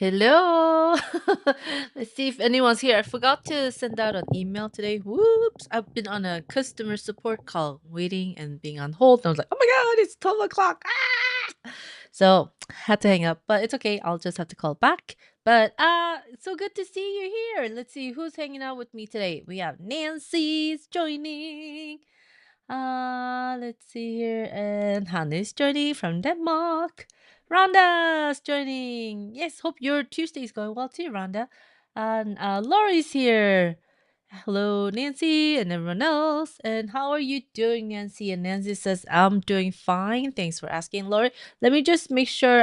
Hello. Let's see if anyone's here. I forgot to send out an email today. Whoops. I've been on a customer support call, waiting and being on hold. And I was like, oh my God, it's 12 o'clock. Ah! So had to hang up, but it's okay. I'll just have to call back. But it's so good to see you here. Let's see who's hanging out with me today. We have Nancy's joining. Let's see here. And Hannes joining from Denmark. Rhonda's joining. Yes, hope your Tuesday is going well too, Rhonda. And Lori's here. Hello, Nancy, and everyone else. And how are you doing, Nancy? And Nancy says, I'm doing fine. Thanks for asking, Lori. Let me just make sure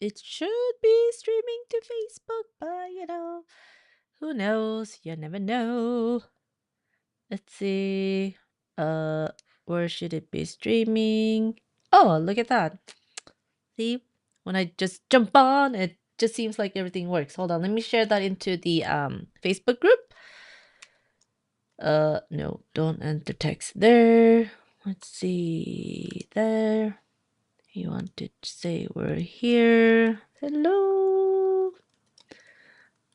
it should be streaming to Facebook, but who knows? You never know. Let's see. Uh, where should it be streaming? Oh, look at that. See, when I just jump on, it just seems like everything works. Hold on, let me share that into the Facebook group. No, don't enter text there. Let's see there. You want to say we're here. Hello.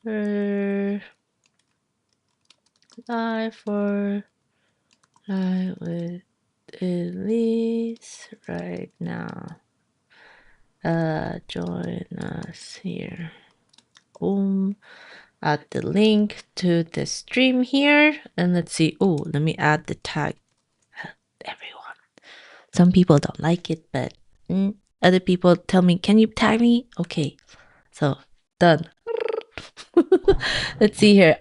We're live with Elise right now. Join us here. Boom. Add the link to the stream here. And let's see. Oh, let me add the tag. Everyone. Some people don't like it, but other people tell me, can you tag me? Okay. So, done. Let's see here.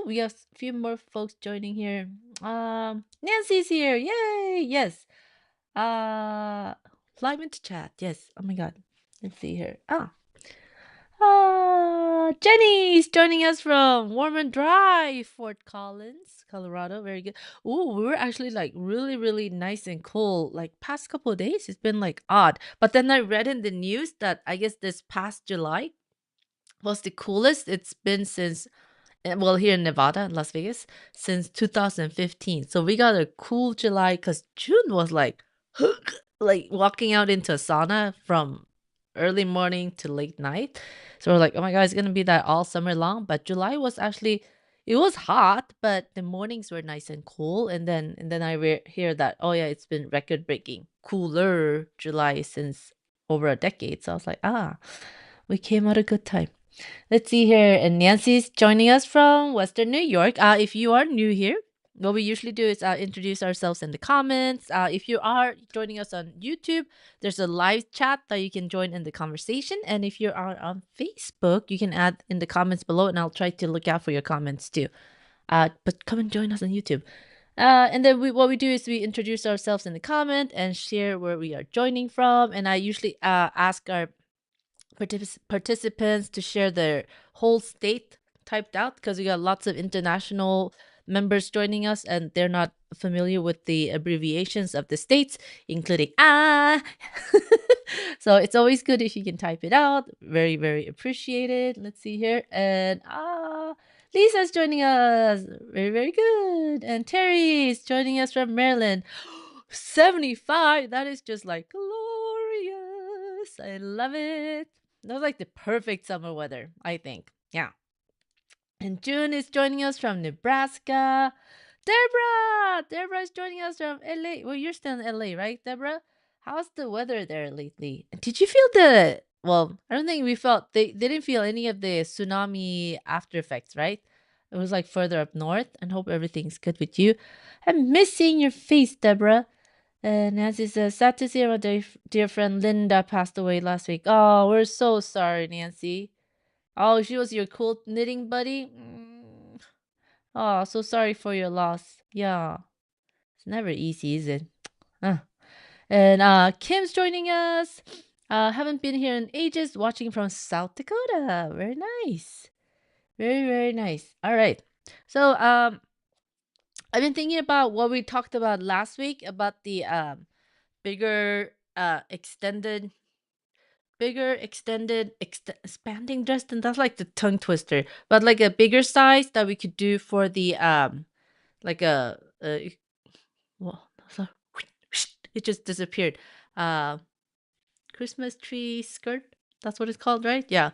We have a few more folks joining here. Nancy's here. Yay! Yes. Live into chat. Yes. Oh my god. Let's see here. Jenny's joining us from Warm and Dry, Fort Collins, Colorado. Very good. Oh, we were actually like really, really nice and cool. Like past couple of days, it's been like odd. But then I read in the news that I guess this past July was the coolest it's been since well, here in Nevada and Las Vegas since 2015. So we got a cool July because June was like, like walking out into a sauna from early morning to late night. So we're like, oh my God, it's going to be that all summer long. But July was actually, it was hot, but the mornings were nice and cool. And then I hear that, oh yeah, it's been record breaking cooler July since over a decade. So I was like, we came at a good time. Let's see here. And Nancy's joining us from Western New York. If you are new here, what we usually do is introduce ourselves in the comments. If you are joining us on YouTube, there's a live chat that you can join in the conversation. And if you are on Facebook, you can add in the comments below, and I'll try to look out for your comments too. But come and join us on YouTube. And then what we do is we introduce ourselves in the comment and share where we are joining from. And I usually ask our participants to share their whole state typed out because we got lots of international members joining us and they're not familiar with the abbreviations of the states, including so it's always good if you can type it out. Very, very appreciated. Let's see here. And Lisa's joining us. Very, very good. And Terry is joining us from Maryland. 75. That is just like glorious. I love it. That was like the perfect summer weather, I think. Yeah. And June is joining us from Nebraska. Deborah is joining us from LA. Well, you're still in LA, right, Deborah? How's the weather there lately? Did you feel the well, I don't think we felt they didn't feel any of the tsunami after effects, right? It was like further up north, and hope everything's good with you. I'm missing your face, Deborah. Nancy says, sad to see our dear friend Linda passed away last week. Oh, we're so sorry, Nancy. Oh, she was your cool knitting buddy? Oh, so sorry for your loss. Yeah, it's never easy, is it? Uh. And Kim's joining us. Haven't been here in ages, watching from South Dakota. Very nice. Very, very nice. All right. So, I've been thinking about what we talked about last week about the bigger extended expanding dress, and that's like the tongue twister, but like a bigger size that we could do for the like a well, it just disappeared. Christmas tree skirt, that's what it's called, right? Yeah.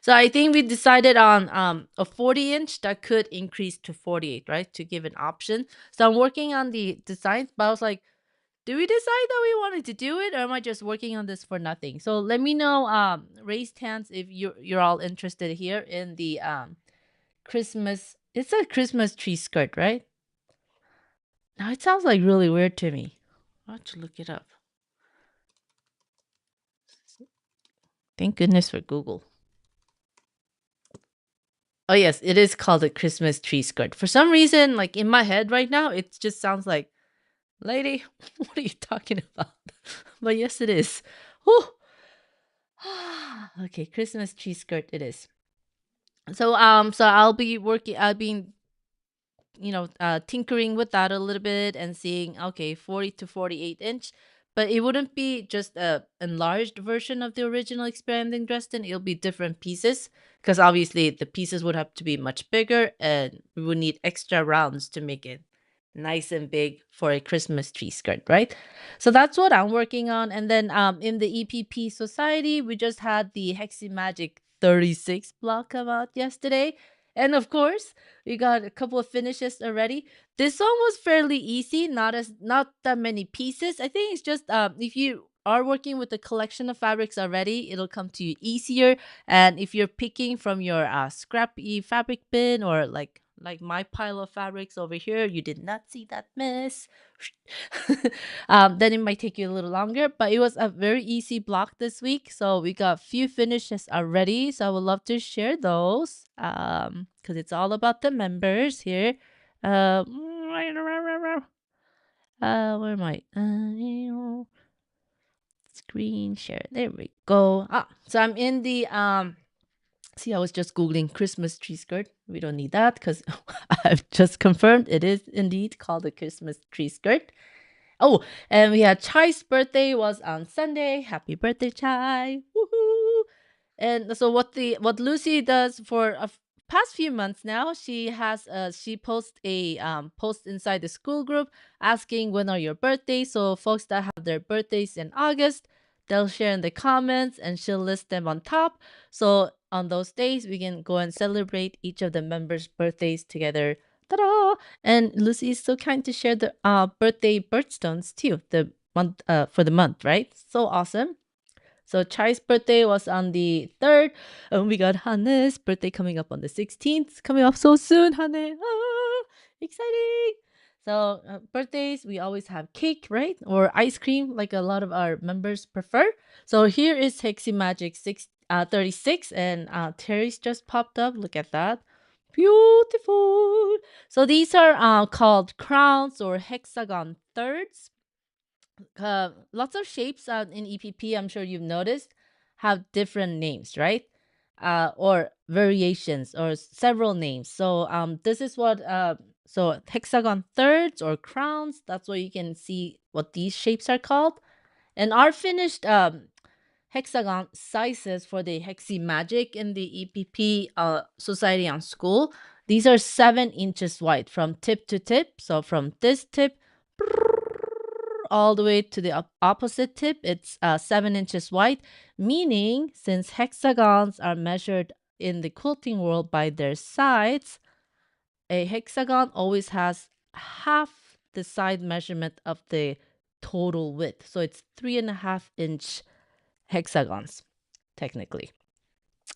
So I think we decided on a 40-inch that could increase to 48, right? To give an option. So I'm working on the designs, but I was like, do we decide that we wanted to do it, or am I just working on this for nothing? So let me know, raised hands if you're all interested here in the Christmas. It's a Christmas tree skirt, right? Now it sounds like really weird to me. I'll have to look it up. Thank goodness for Google. Oh yes, it is called a Christmas tree skirt. For some reason, like in my head right now, it just sounds like, lady, what are you talking about? But yes, it is. Whew. Okay, Christmas tree skirt it is. So I'll be working. I'll be tinkering with that a little bit and seeing, okay, 40 to 48-inch, but it wouldn't be just a enlarged version of the original expanding Dresden. It'll be different pieces because obviously the pieces would have to be much bigger and we would need extra rounds to make it nice and big for a Christmas tree skirt, right? So that's what I'm working on. And then in the EPP Society, we just had the Hexi Magic 36 block come out yesterday. And of course, we got a couple of finishes already. This one was fairly easy, not that many pieces. I think it's just if you are working with a collection of fabrics already, it'll come to you easier. And if you're picking from your scrappy fabric bin or like my pile of fabrics over here, you did not see that mess. Then it might take you a little longer, but it was a very easy block this week. So we got few finishes already. So I would love to share those because it's all about the members here. Where am I? Screen share. There we go. So I'm in the See, I was just Googling Christmas tree skirt. We don't need that because I've just confirmed it is indeed called a Christmas tree skirt. Oh, and we had Chai's birthday was on Sunday. Happy birthday, Chai! Woohoo! And so what Lucy does for past few months now, she posts a post inside the school group asking when are your birthdays. So folks that have their birthdays in August, they'll share in the comments and she'll list them on top. So on those days, we can go and celebrate each of the members' birthdays together. Ta-da! And Lucy is so kind to share the birthday birthstones too. The month for the month, right? So awesome. So Chai's birthday was on the 3rd. And we got Hanne's birthday coming up on the 16th. It's coming up so soon, Hanne. Exciting. So birthdays, we always have cake, right? Or ice cream, like a lot of our members prefer. So here is Hexi Magic 36. And Terry's just popped up. Look at that. Beautiful. So these are called crowns or hexagon thirds. Lots of shapes in EPP, I'm sure you've noticed, have different names, right? Or variations or several names. So this is what so hexagon thirds or crowns. That's what you can see what these shapes are called. And our finished hexagon sizes for the Hexi Magic in the EPP Society on School. These are 7 inches wide from tip to tip. So from this tip all the way to the opposite tip, it's 7 inches wide, meaning since hexagons are measured in the quilting world by their sides, a hexagon always has half the side measurement of the total width. So it's 3.5-inch hexagons, technically.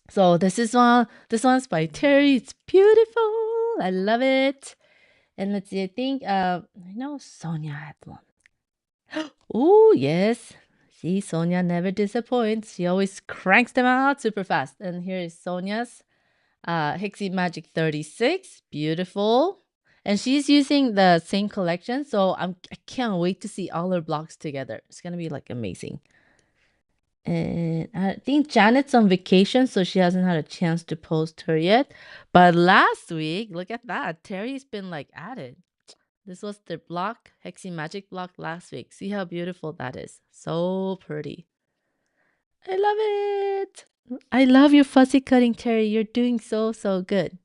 So this one's by Terry. It's beautiful. I love it. And let's see, I think I know Sonia had one. Oh, yes. See, Sonia never disappoints. She always cranks them out super fast. And here is Sonia's Hexi Magic 36. Beautiful. And she's using the same collection. So I can't wait to see all her blocks together. It's going to be like amazing. And I think Janet's on vacation, so she hasn't had a chance to post her yet. But last week, look at that. Terry's been like at it. This was the block, Hexi Magic block last week. See how beautiful that is. So pretty. I love it. I love your fussy cutting, Terry. You're doing so good.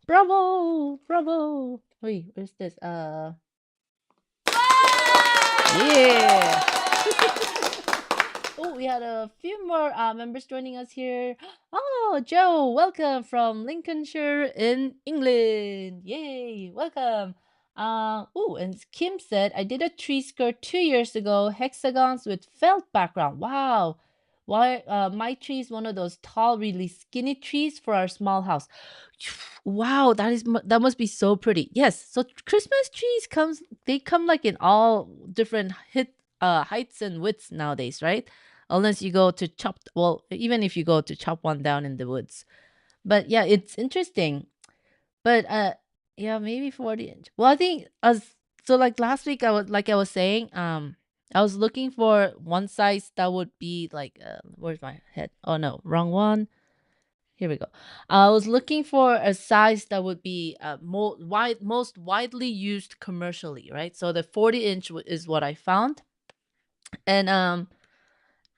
Bravo! Bravo! Wait, where's this? Yeah! Oh, we had a few more members joining us here. Oh, Joe, welcome from Lincolnshire in England. Yay, welcome. Oh, and Kim said, I did a tree skirt 2 years ago, hexagons with felt background. Wow. Why? My tree is one of those tall, really skinny trees for our small house. Wow, that must be so pretty. Yes, so Christmas trees they come like in all different heights and widths nowadays, right? Unless you go to even if you go to chop one down in the woods. But yeah, it's interesting. But yeah, maybe 40 inch. Well, I think as so like last week I was saying, I was looking for one size that would be like where's my head? Oh no, wrong one. Here we go. I was looking for a size that would be most widely used commercially, right? So the 40-inch is what I found. And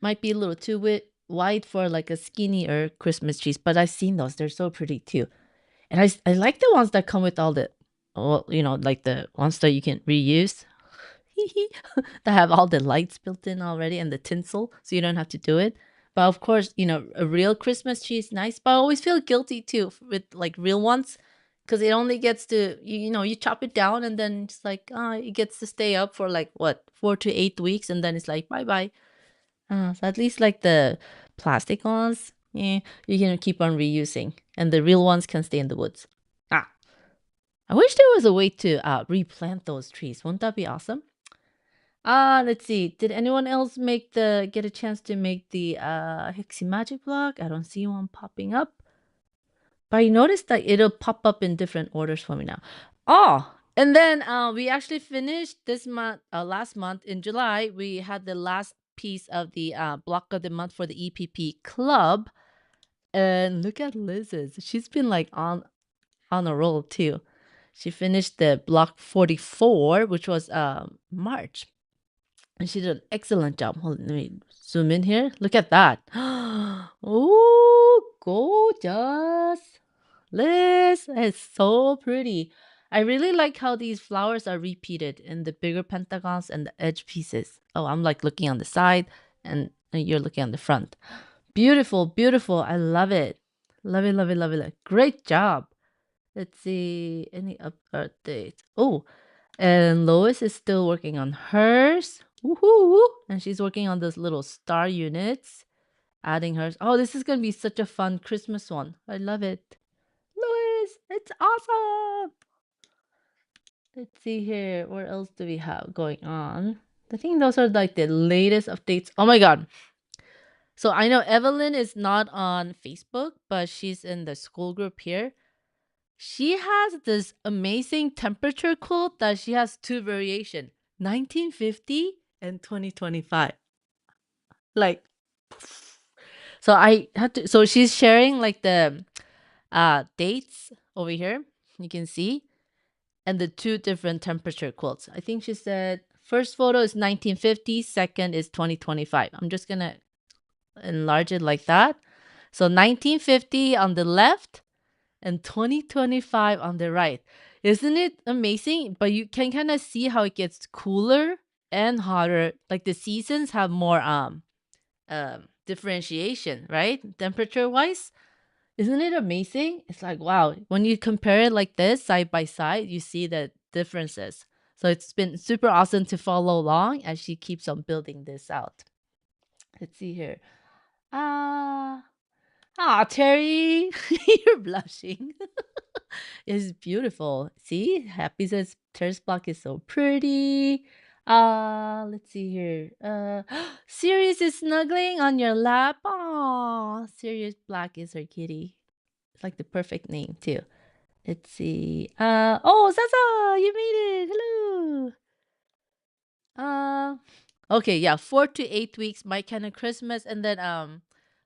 might be a little too wide for like a skinnier Christmas trees, but I've seen those. They're so pretty too. And I like the ones that come with all the, well, like the ones that you can reuse. That have all the lights built in already and the tinsel, so you don't have to do it. But of course, a real Christmas tree is nice, but I always feel guilty too with like real ones because it only gets to, you chop it down and then it's like, it gets to stay up for like what, 4 to 8 weeks and then it's like, bye bye. So at least like the plastic ones, yeah, you can keep on reusing, and the real ones can stay in the woods. Ah, I wish there was a way to replant those trees. Wouldn't that be awesome? Let's see. Did anyone else get a chance to make the Hexi Magic block? I don't see one popping up. But I noticed that it'll pop up in different orders for me now. Oh, and then we actually finished this month, last month in July. We had the last piece of the block of the month for the EPP club. And look at Liz's. She's been like on a roll too. She finished the block 44, which was March. And she did an excellent job. Hold on, let me zoom in here. Look at that. Oh, gorgeous. Liz, it's so pretty. I really like how these flowers are repeated in the bigger pentagons and the edge pieces. Oh, I'm like looking on the side and you're looking on the front. Beautiful, beautiful. I love it. Love it, love it, love it. Great job. Let's see any updates. Oh, and Lois is still working on hers. Woohoo! And she's working on those little star units, adding hers. Oh, this is going to be such a fun Christmas one. I love it. Lois, it's awesome. Let's see here. What else do we have going on? I think those are like the latest updates. Oh my god. So I know Evelyn is not on Facebook, but she's in the school group here. She has this amazing temperature quilt that she has two variation, 1950 and 2025. Like so I had to so she's sharing like the dates over here. You can see and the two different temperature quilts. I think she said first photo is 1950, second is 2025. I'm just going to enlarge it like that. So 1950 on the left and 2025 on the right. Isn't it amazing? But you can kind of see how it gets cooler and hotter. Like the seasons have more differentiation, right? Temperature wise. Isn't it amazing? It's like wow, when you compare it like this side by side, you see the differences. So it's been super awesome to follow along as she keeps on building this out. Let's see here. Ah, Terry, you're blushing. It's beautiful. See, Happy says Terrace block is so pretty. Let's see here. Sirius is snuggling on your lap. Aw, Sirius Black is her kitty. It's like the perfect name too. Let's see. Oh, Zaza, you made it. Hello. Uh, okay, yeah, 4 to 8 weeks, my kind of Christmas, and then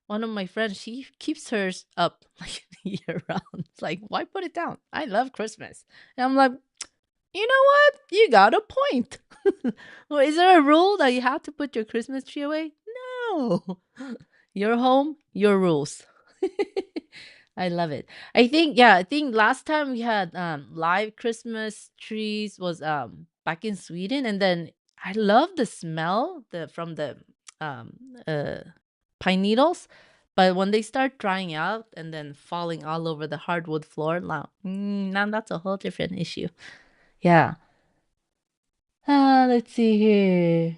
one of my friends, she keeps hers up like year round. It's like, why put it down? I love Christmas. And I'm like, you know what? You got a point. Well, is there a rule that you have to put your Christmas tree away? No. Your home, your rules. I love it. I think last time we had live Christmas trees was back in Sweden, and then I love the smell from the um, uh, pine needles. But when they start drying out and then falling all over the hardwood floor, now that's a whole different issue. Yeah. Let's see here.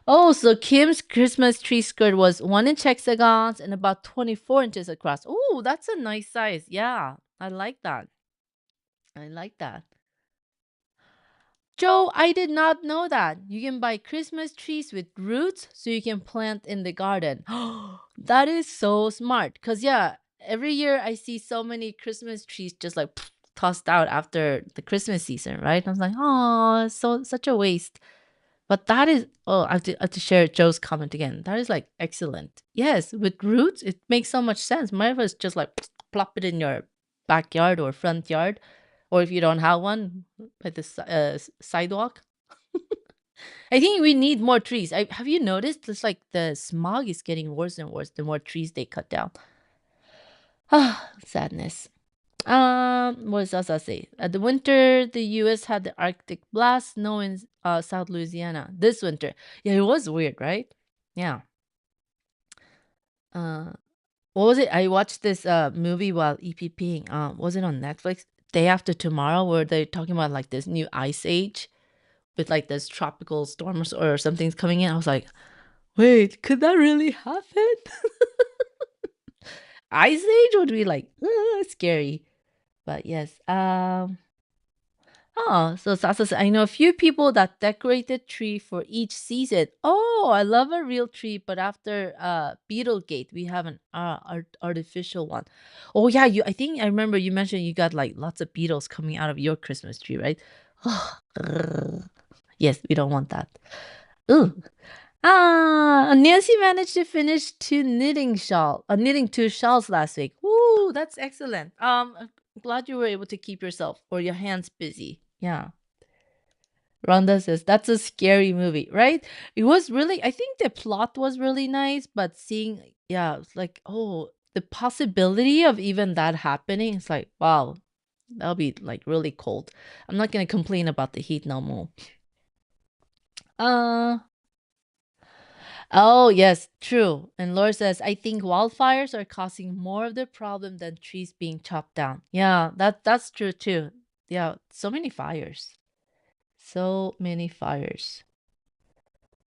Oh, so Kim's Christmas tree skirt was 1 inch hexagons and about 24 inches across. Oh, that's a nice size. Yeah, I like that. I like that. Joe, I did not know that. You can buy Christmas trees with roots so you can plant in the garden. That is so smart. Because, yeah, every year I see so many Christmas trees just like tossed out after the Christmas season, right? I was like, oh, so such a waste. But that is, oh, I have to share Joe's comment again. That is like excellent. Yes, with roots, it makes so much sense. Might as well just like plop it in your backyard or front yard, or if you don't have one, by the sidewalk. I think we need more trees. Have you noticed? It's like the smog is getting worse and worse the more trees they cut down. Ah, sadness. What does Sasa say? At the winter, the U.S. had the Arctic blast snow in South Louisiana this winter. Yeah, it was weird, right? Yeah. Uh, what was it? I watched this movie while EPPing. Was it on Netflix? Day After Tomorrow, where they're talking about like this new ice age with like this tropical storms or something's coming in. I was like, wait, could that really happen? Ice age would be like scary. But yes. Oh, so Sasa said, I know a few people that decorate the tree for each season. Oh, I love a real tree, but after Beetlegate, we have an artificial one. Oh yeah, I think I remember you mentioned you got like lots of beetles coming out of your Christmas tree, right? Yes, we don't want that. Ooh. Nancy managed to finish knitting 2 shawls last week. Ooh, that's excellent. I'm glad you were able to keep yourself or your hands busy. Yeah. Rhonda says that's a scary movie, right? It was really, I think the plot was really nice, but seeing, yeah, it's like, oh, the possibility of even that happening, it's like, wow, that'll be like really cold. I'm not gonna complain about the heat no more. Uh, Oh, yes, true. And Laura says, I think wildfires are causing more of the problem than trees being chopped down. Yeah, that's true too. Yeah, so many fires. So many fires.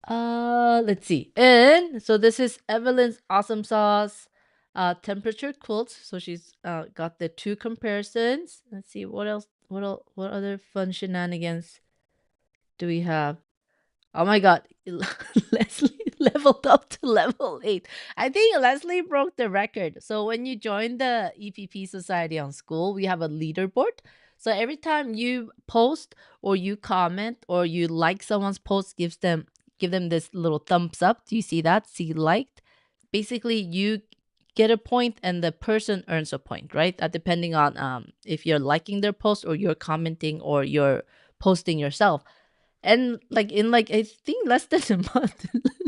Let's see. And so this is Evelyn's awesome sauce. Temperature quilts. So she's got the 2 comparisons. Let's see what else. What other fun shenanigans do we have? Oh my god, Leslie leveled up to level 8. I think Leslie broke the record. So when you join the EPP Society on school, we have a leaderboard. So every time you post or you comment or you like someone's post, give them this little thumbs up. Do you see that? See liked. Basically, you get a point and the person earns a point, right? Depending on if you're liking their post or you're commenting or you're posting yourself. And like in like I think less than a month,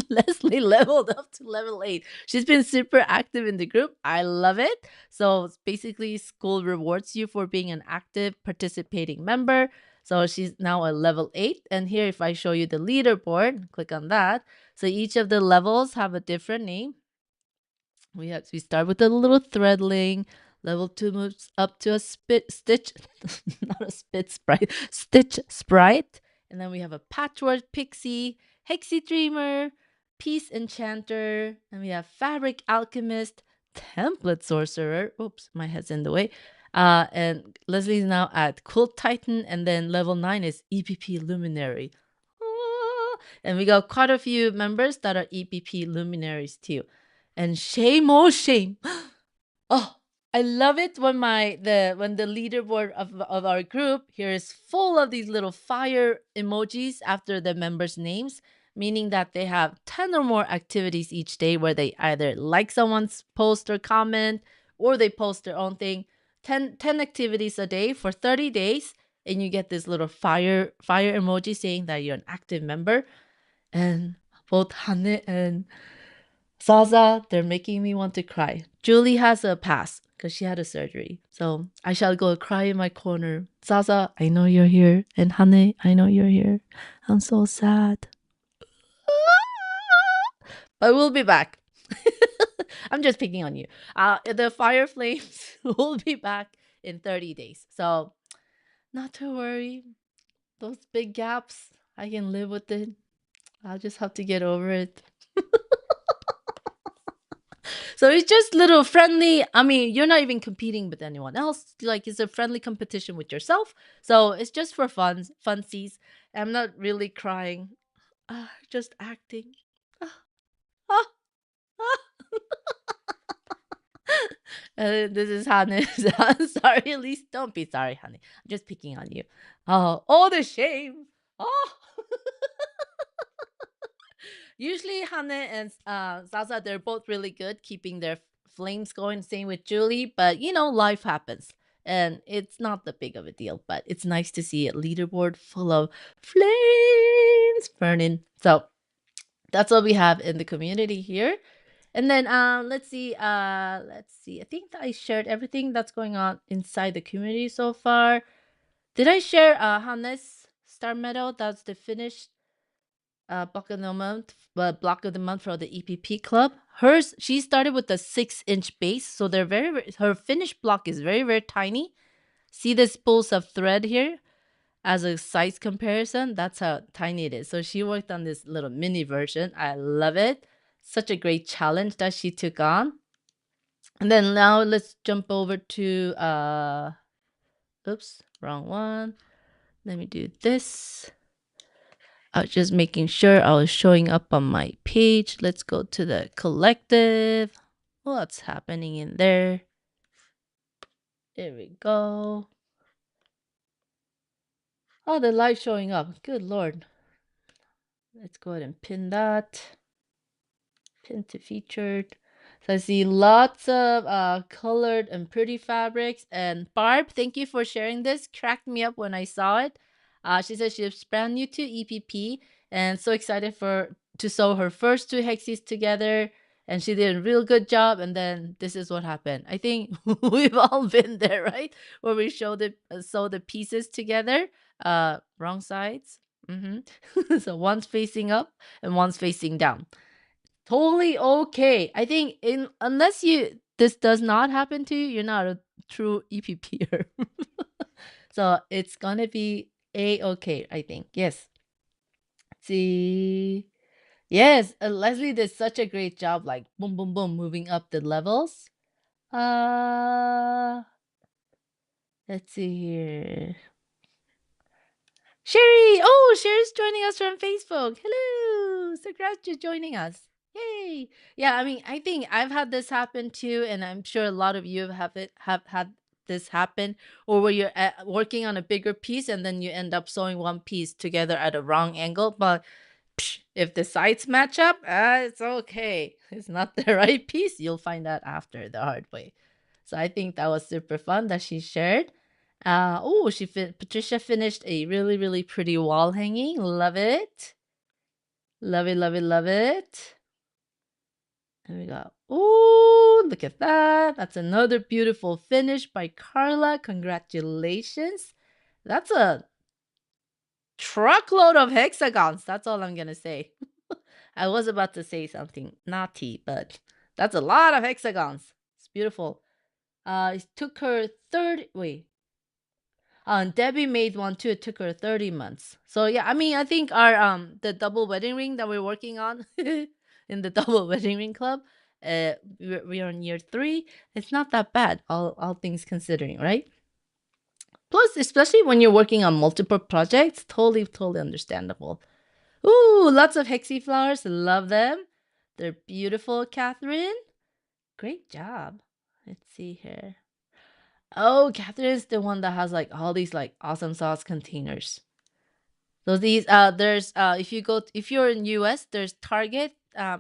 Leslie leveled up to level 8. She's been super active in the group. I love it. So it's basically, school rewards you for being an active participating member. So she's now a level 8. And here, if I show you the leaderboard, click on that. So each of the levels have a different name. We start with a little threadling. Level 2 moves up to a stitch, not a spit sprite, stitch sprite. And then we have a patchwork pixie, hexie dreamer, peace enchanter, and we have fabric alchemist, template sorcerer. Oops, my head's in the way. And Leslie's now at quilt titan, and then level 9 is EPP luminary. And we got quite a few members that are EPP luminaries too. And shame, oh shame. Oh, I love it when the leaderboard of our group here is full of these little fire emojis after the members' names, meaning that they have 10 or more activities each day where they either like someone's post or comment or they post their own thing. 10 activities a day for 30 days, and you get this little fire emoji saying that you're an active member. And both Hane and Zaza, they're making me want to cry. Julie has a pass because she had a surgery. So I shall go cry in my corner. Zaza, I know you're here. And Hane, I know you're here. I'm so sad. But we'll be back. I'm just picking on you. The fire flames will be back in 30 days. So, not to worry. Those big gaps, I can live with it. I'll just have to get over it. So it's just little friendly. I mean, you're not even competing with anyone else. Like it's a friendly competition with yourself. So it's just for fun, funsies. I'm not really crying. Just acting. Ah, ah, ah. This is Hannes. Sorry, Elise. Don't be sorry, honey. I'm just picking on you. Oh, the shame. Oh. Usually, Hane and Zaza, they're both really good keeping their flames going. Same with Julie, but life happens. And it's not that big of a deal, but it's nice to see a leaderboard full of flames burning. So that's what we have in the community here. And then let's see. I think that I shared everything that's going on inside the community so far. Did I share Hannes Star Medal? That's the finished block of the month for the EPP club. Hers, she started with a 6-inch base, so they're very. Her finished block is very very tiny. See this spools of thread here as a size comparison. That's how tiny it is. So she worked on this little mini version. I love it. Such a great challenge that she took on. And then now let's jump over to oops, wrong one. Let me do this. I was just making sure I was showing up on my page. Let's go to the collective. What's happening in there? There we go. Oh, the live showing up. Good Lord. Let's go ahead and pin that. Pin to featured. So I see lots of colored and pretty fabrics. And Barb, thank you for sharing this. Cracked me up when I saw it. She said she's brand new to EPP and so excited to sew her first two hexes together. And she did a real good job. And then this is what happened. I think we've all been there, right? Where we sew the pieces together. Wrong sides. So one's facing up and one's facing down. Totally okay. I think unless this does not happen to you, you're not a true EPPer. So it's gonna be okay, I think. Yes. See. Yes, Leslie did such a great job, like boom, boom, boom, moving up the levels. Uh let's see here. Sherry! Oh, Sherry's joining us from Facebook. Hello! So glad you're joining us. Yay! Yeah, I mean, I think I've had this happen too, and I'm sure a lot of you have had this happen, or where you're working on a bigger piece and then you end up sewing one piece together at a wrong angle. But if the sides match up, it's okay. It's not the right piece. You'll find out after the hard way. So I think that was super fun that she shared. Oh, Patricia finished a really, really pretty wall hanging. Love it. Love it, love it, love it. There we go. Oh, look at that. That's another beautiful finish by Carla. Congratulations. That's a truckload of hexagons. That's all I'm going to say. I was about to say something naughty, but that's a lot of hexagons. It's beautiful. It took her 30, wait, and Debbie made one too. It took her 30 months. So yeah, I mean, I think our the double wedding ring that we're working on in the double wedding ring club, we are in year 3. It's not that bad, all things considering, right? Plus, especially when you're working on multiple projects, totally understandable. Ooh, lots of hexie flowers. Love them. They're beautiful, Catherine. Great job. Let's see here. Oh, Catherine's the one that has like all these like awesome sauce containers. So these there's if you're in US, there's Target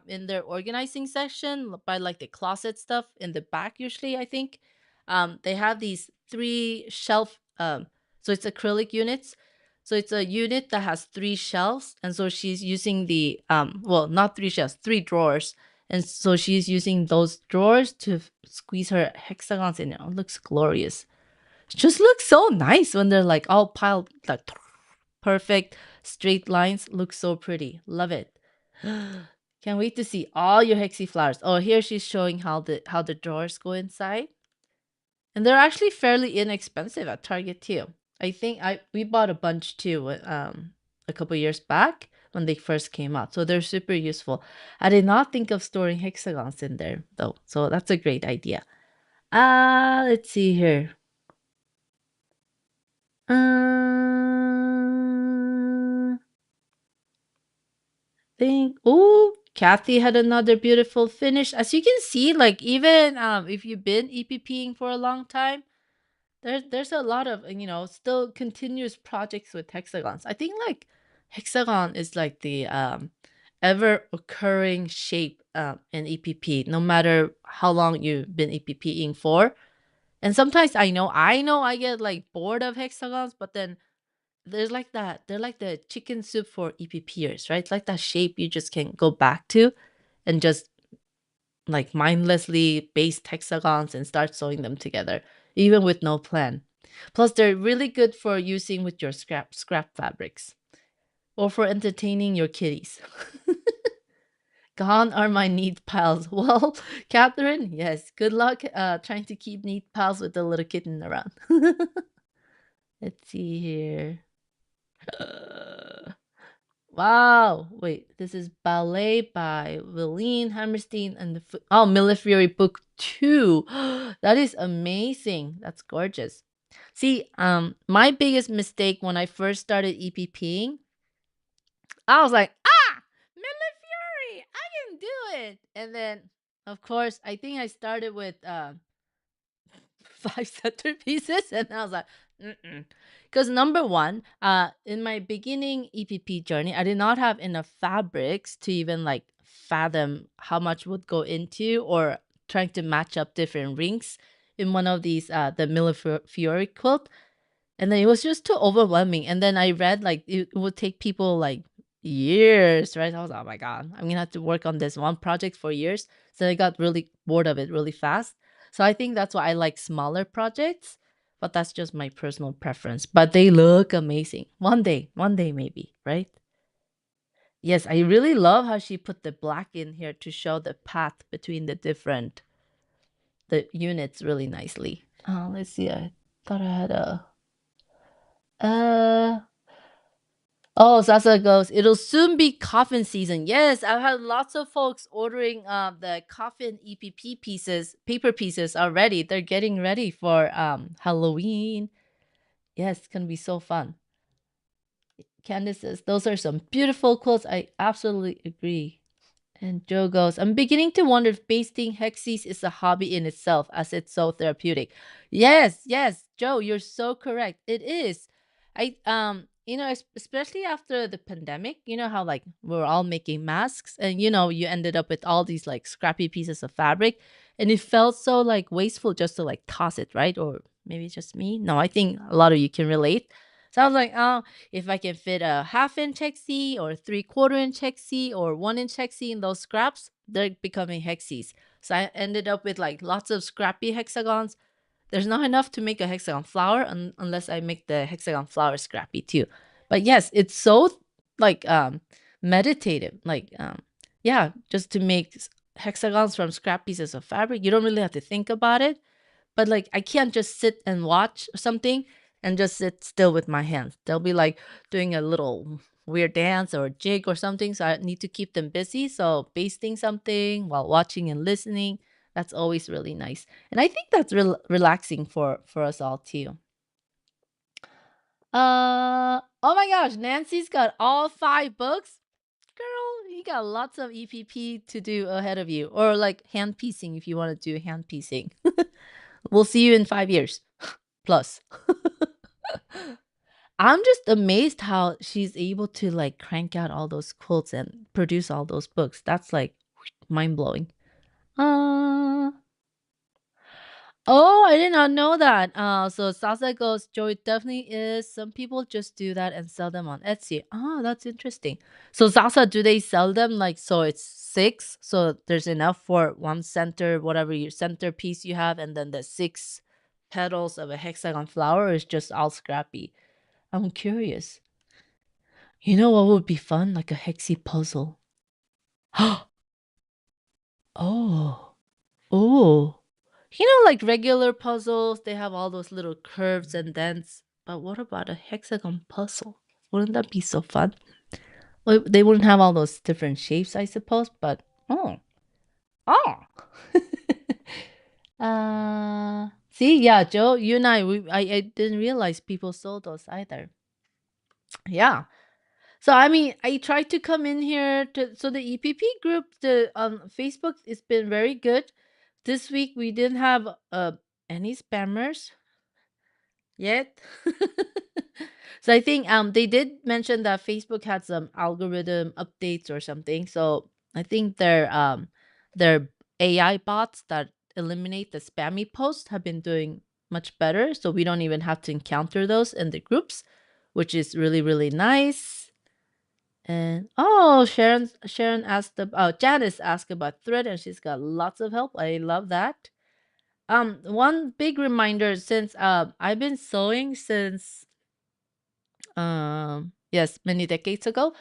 in their organizing section by like the closet stuff in the back usually, I think. They have these 3 shelf so it's acrylic units. So it's a unit that has 3 shelves, and so she's using the well, not 3 shelves, 3 drawers. And so she's using those drawers to squeeze her hexagons in. It looks glorious. It just looks so nice when they're like all piled like perfect straight lines. Look so pretty. Love it. Can't wait to see all your hexy flowers. Oh, here she's showing how the drawers go inside. And they're actually fairly inexpensive at Target too. I think I we bought a bunch too a couple years back when they first came out. So they're super useful. I did not think of storing hexagons in there though. So that's a great idea. Let's see here. Uh think oh Kathy had another beautiful finish. As you can see, like even if you've been EPPing for a long time, there's a lot of still continuous projects with hexagons. I think like hexagon is like the ever occurring shape in EPP, no matter how long you've been EPPing for. And sometimes I know I get like bored of hexagons, but then there's like that they're like the chicken soup for EPPers, right? It's like that shape you just can go back to and just like mindlessly baste hexagons and start sewing them together, even with no plan. Plus, they're really good for using with your scrap fabrics or for entertaining your kitties. Gone are my neat piles. Well, Catherine, yes, good luck trying to keep neat piles with the little kitten around. Let's see here. Wow. Wait, this is Ballet by Willeen Hammerstein and Millefiori Book 2. That is amazing. That's gorgeous. See, my biggest mistake when I first started EPPing, I was like, Millefiori, I can do it. And then, of course, I think I started with 5 centerpieces, and I was like, because number one, in my beginning EPP journey, I did not have enough fabrics to even like fathom how much would go into or trying to match up different rings in one of these the Millefiori quilt. And then it was just too overwhelming. And then I read like it would take people like years, right? I was like, oh my God, I'm gonna have to work on this one project for years. So I got really bored of it really fast. So I think that's why I like smaller projects, but that's just my personal preference. But they look amazing. One day maybe, right? Yes, I really love how she put the black in here to show the path between the units really nicely. Let's see. I thought I had a uh Oh, Sasa goes, it'll soon be coffin season. Yes, I've had lots of folks ordering the coffin EPP pieces, paper pieces already. They're getting ready for Halloween. Yes, it's gonna be so fun. Candace says, those are some beautiful quilts. I absolutely agree. And Joe goes, I'm beginning to wonder if basting hexes is a hobby in itself as it's so therapeutic. Yes, yes, Joe, you're so correct. It is. Especially after the pandemic, you know how like we were all making masks and you ended up with all these like scrappy pieces of fabric and it felt so like wasteful just to like toss it, right? Or maybe it's just me. No, I think a lot of you can relate. So I was like, oh, if I can fit a half-inch hexie or 3/4 inch hexie or 1 inch hexie in those scraps, they're becoming hexies. So I ended up with like lots of scrappy hexagons. There's not enough to make a hexagon flower unless I make the hexagon flower scrappy too. But yes, it's so like meditative. Like yeah, just to make hexagons from scrap pieces of fabric. You don't really have to think about it. But like I can't just sit and watch something and just sit still with my hands. They'll be like doing a little weird dance or jig or something. So I need to keep them busy. So basting something while watching and listening, that's always really nice. And I think that's relaxing for us all too. Oh my gosh, Nancy's got all 5 books. Girl, you got lots of EPP to do ahead of you. Or like hand piecing if you want to do hand piecing. We'll see you in 5 years plus. I'm just amazed how she's able to like crank out all those quilts and produce all those books. That's like mind blowing. Uh Oh, I did not know that. So Sasa goes, Joe, it definitely is. Some people just do that and sell them on Etsy. Oh, that's interesting. So Sasa, do they sell them like so it's 6? So there's enough for one center, whatever your centerpiece you have, and then the 6 petals of a hexagon flower is just all scrappy. I'm curious. You know what would be fun? Like a hexy puzzle. Oh. Oh. Like regular puzzles, they have all those little curves and dents. But what about a hexagon puzzle? Wouldn't that be so fun? Well, they wouldn't have all those different shapes, I suppose, but oh. See, yeah, Joe, you and I didn't realize people sold those either. Yeah. So I mean, I tried to come in here to so the EPP group, the Facebook, it's been very good. This week we didn't have any spammers yet. So I think they did mention that Facebook had some algorithm updates or something. So I think their AI bots that eliminate the spammy posts have been doing much better. So we don't even have to encounter those in the groups, which is really, really nice. And oh, Sharon asked about Janice asked about thread, and she's got lots of help. I love that. One big reminder, since I've been sewing since yes, many decades ago.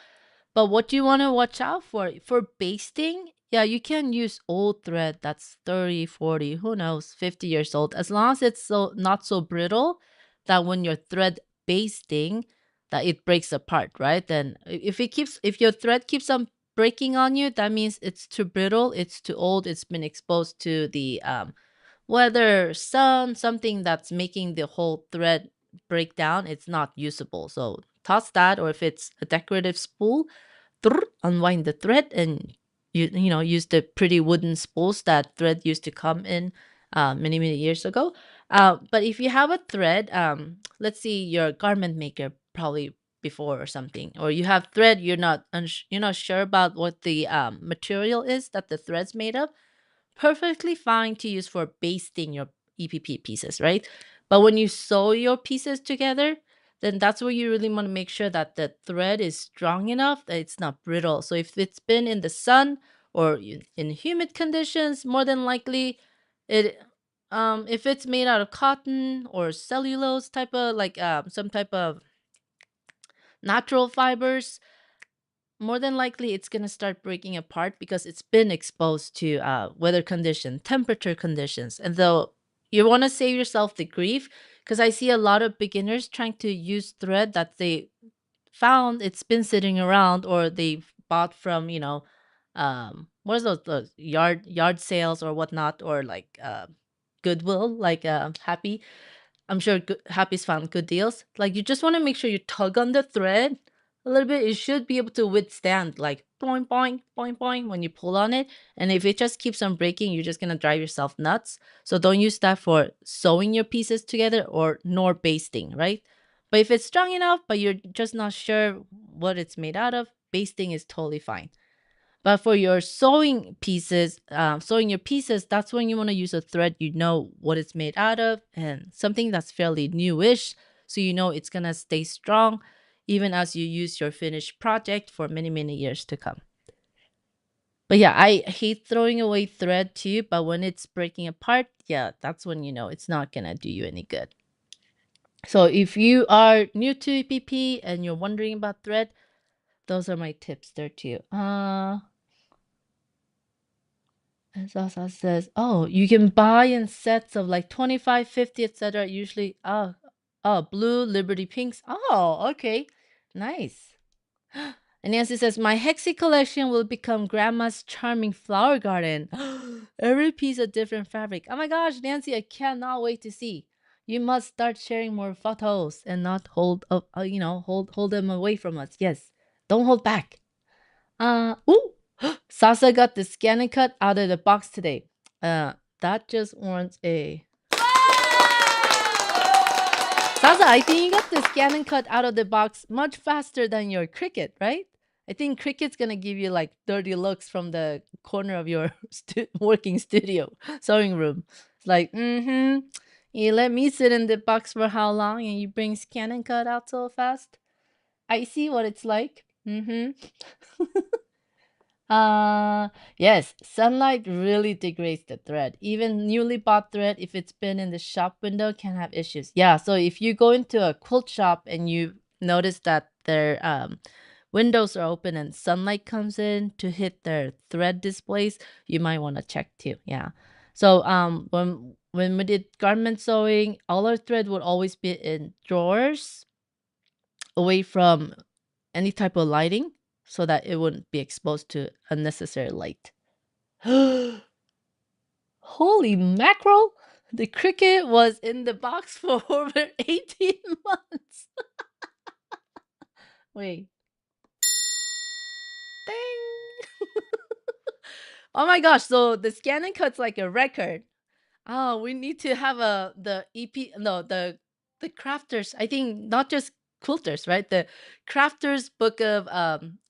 But what you want to watch out for basting, yeah, you can use old thread that's 30, 40, who knows, 50 years old, as long as it's so not so brittle that when your thread basting that it breaks apart, right? Then if your thread keeps on breaking on you, that means it's too brittle, it's too old, it's been exposed to the whether sun, something that's making the whole thread break down, it's not usable. So toss that, or if it's a decorative spool, unwind the thread and use the pretty wooden spools that thread used to come in many many years ago. But if you have a thread, let's see, your garment maker probably before or something, or you have thread, you're not sure about what the material is that the thread's made of, perfectly fine to use for basting your EPP pieces, right? But when you sew your pieces together, then that's where you really want to make sure that the thread is strong enough that it's not brittle. So if it's been in the sun or in humid conditions, more than likely it if it's made out of cotton or cellulose type of like some type of natural fibers, more than likely it's going to start breaking apart because it's been exposed to weather condition, temperature conditions. And though you want to save yourself the grief, because I see a lot of beginners trying to use thread that they found it's been sitting around, or they bought from what is those yard sales or whatnot, or like Goodwill, like Happy. I'm sure Happy's found good deals. Like, you just want to make sure you tug on the thread a little bit. It should be able to withstand like boing boing boing boing when you pull on it. And if it just keeps on breaking, you're just gonna drive yourself nuts. So don't use that for sewing your pieces together or nor basting, right? But if it's strong enough, but you're just not sure what it's made out of, basting is totally fine. But for your sewing your pieces, that's when you want to use a thread you know what it's made out of, and something that's fairly newish, so you know it's gonna stay strong even as you use your finished project for many, many years to come. But yeah, I hate throwing away thread too, but when it's breaking apart, yeah, that's when you know it's not gonna do you any good. So if you are new to EPP and you're wondering about thread, those are my tips there too. And Sasa says, "Oh, you can buy in sets of like 25, 50, etc. Usually, blue, Liberty pinks. Oh, okay. Nice." And Nancy says, "My Hexi collection will become grandma's charming flower garden. Every piece a different fabric." Oh my gosh, Nancy, I cannot wait to see. You must start sharing more photos and not hold up, hold them away from us. Yes. Don't hold back. Ooh, Sasa got the scan and cut out of the box today. That just warrants a Sasa. I think you got the scan and cut out of the box much faster than your Cricut, right? I think Cricut's gonna give you like dirty looks from the corner of your working studio, sewing room. It's like, you let me sit in the box for how long, and you bring scan and cut out so fast? I see what it's like. Yes, sunlight really degrades the thread. Even newly bought thread, if it's been in the shop window, can have issues. Yeah, so if you go into a quilt shop and you notice that windows are open and sunlight comes in to hit their thread displays, you might want to check too. Yeah. So when we did garment sewing, all our thread would always be in drawers away from any type of lighting so that it wouldn't be exposed to unnecessary light. Holy mackerel! The cricket was in the box for over 18 months. Wait. Ding! Oh my gosh, so the scan and cut's like a record. Oh, we need to have the EP no, the crafters. I think not just quilters, right? The crafters book of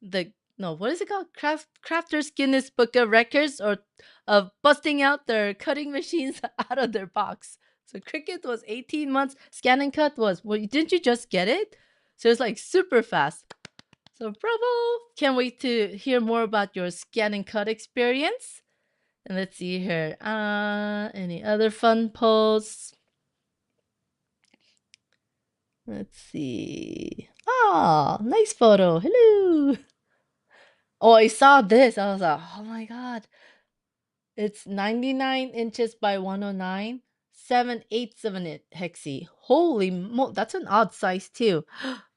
the no, what is it called? Crafters Guinness Book of Records or of busting out their cutting machines out of their box. So Cricut was 18 months. Scan and Cut was well, didn't you just get it? So it's like super fast. So bravo! Can't wait to hear more about your scan and cut experience. And let's see here. Any other fun posts? Let's see. Oh, nice photo. Hello. Oh, I saw this. I was like, oh my god. It's 99 inches by 109, 7/8 of an hexi. Holy that's an odd size too.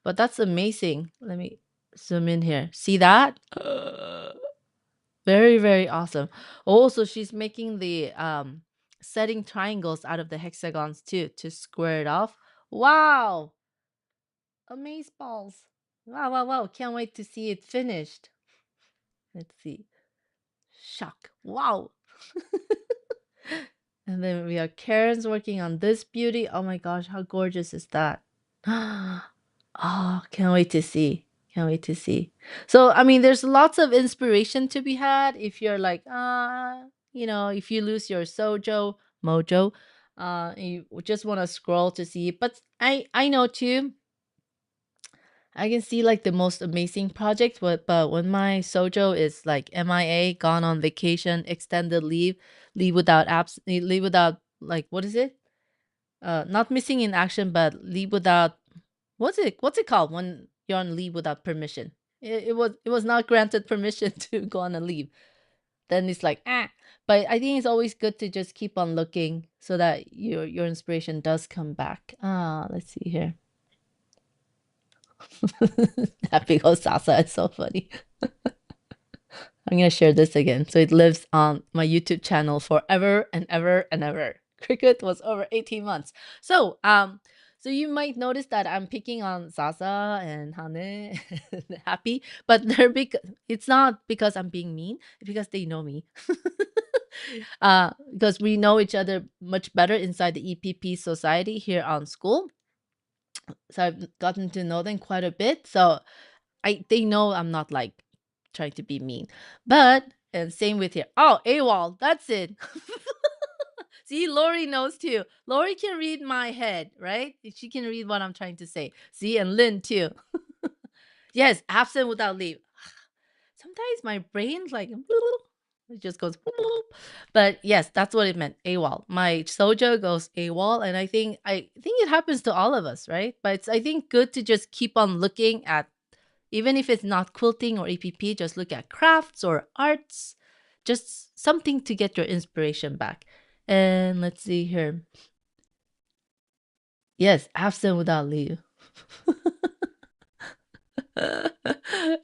But that's amazing. Let me zoom in here. See that? Very, very awesome. Also, she's making the setting triangles out of the hexagons too to square it off. Wow! Amaze balls. Wow, wow, wow. Can't wait to see it finished. Let's see. Shock. Wow. And then we have Karen's working on this beauty. Oh my gosh, how gorgeous is that? Oh, can't wait to see. Can't wait to see. So, I mean, there's lots of inspiration to be had if you're like, if you lose your sojo mojo, you just want to scroll to see. But I know too. I can see like the most amazing project, but when my sojo is like MIA, gone on vacation, extended leave, leave without like what is it? Not missing in action, but leave without what's it called when you're on leave without permission? It was not granted permission to go on a leave. Then it's like ah. But I think it's always good to just keep on looking so that your inspiration does come back. Let's see here. Happy Go Sasa is so funny. I'm gonna share this again so it lives on my YouTube channel forever and ever and ever. Cricket was over 18 months. So you might notice that I'm picking on Sasa and Hane and Happy, but it's not because I'm being mean, it's because they know me. Because we know each other much better inside the EPP society here on school. So I've gotten to know them quite a bit. So they know I'm not like trying to be mean. But and same with here. Oh, AWOL, that's it. See, Lori knows too. Lori can read my head, right? She can read what I'm trying to say. See, and Lynn too. Yes, absent without leave. Sometimes my brain's like it just goes but yes, that's what it meant. AWOL. My sojo goes AWOL, and I think it happens to all of us, right? But it's I think good to just keep on looking at even if it's not quilting or EPP, just look at crafts or arts, just something to get your inspiration back. And let's see here. Yes, absent without leave.